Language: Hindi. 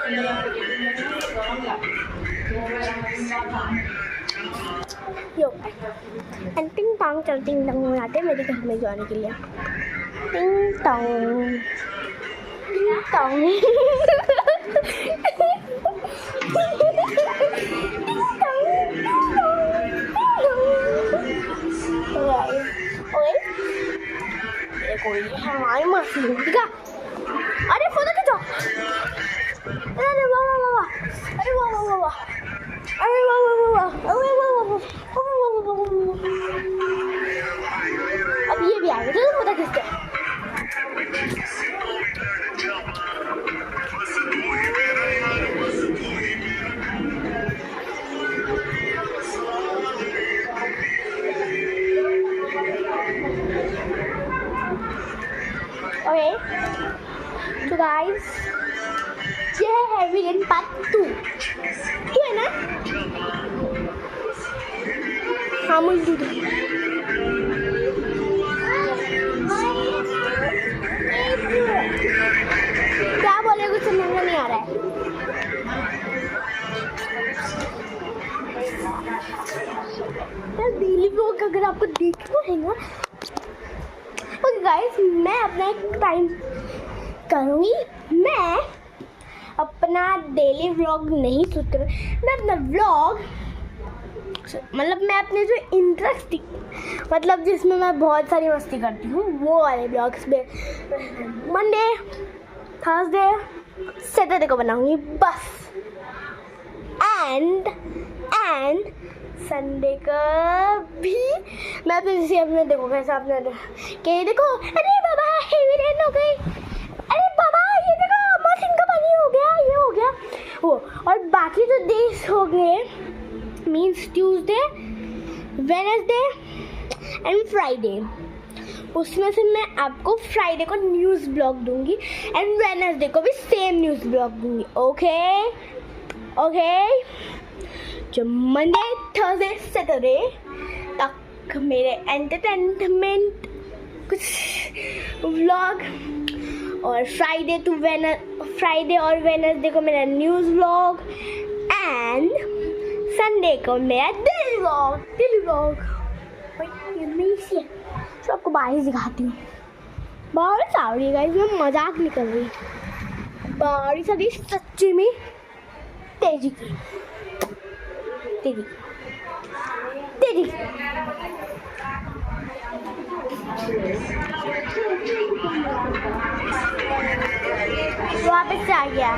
यो एंड टिंग टोंग चल टिंग टोंग में आते मेरे घर में जाने के लिए। टिंग टोंग टिंग टोंग कोई हमारी मशीन दिखा। अरे फोटो खींचो। अरे वाह वाह वाह, अरे वाह वाह वाह, अरे वाह वाह वाह, अरे वाह वाह वाह, अब ये भी आ गया। चलो फोटो खींचते हैं। Okay, so guys, ये है हैवी रेन पार्ट 2 है ना? हाँ मुझे क्या बोले कुछ समझ में नहीं आ रहा है। डेली व्लॉग अगर आपको देखना है ना, ओके गाइस, मैं अपना एक टाइम करूँगी। मैं अपना डेली व्लॉग नहीं सोच रही, मैं अपना व्लॉग मतलब मैं अपने जो इंटरेस्टिंग मतलब जिसमें मैं बहुत सारी मस्ती करती हूँ वो वाले ब्लॉग्स में मंडे, थर्सडे, सैटरडे को बनाऊँगी बस। एंड संडे का भी मैं अपने देखो कैसे आपने कि देखो, अरे बाबा हेवी रेन हो गई, अरे बाबा ये देखो मशीन का पानी हो गया, ये हो गया वो। और बाकी जो डेज हो गए means Tuesday, Wednesday and Friday, उसमें से मैं आपको फ्राइडे को न्यूज़ ब्लॉग दूंगी एंड वेडनेसडे को भी सेम न्यूज़ ब्लॉग दूंगी। ओके जो मंडे, थर्सडे, सैटरडे तक मेरे एंटरटेनमेंट कुछ व्लॉग और फ्राइडे और वेडनेसडे को मेरा न्यूज़ व्लॉग एंड संडे को मेरा डेली व्लॉग। ये मेरी सी है तो आपको बारिश दिखाती हूँ। बारिश आ रही है गाइस, मैं मजाक नहीं कर रही, बारिश आ रही सच्ची में तेजी की। वापस से आ गया।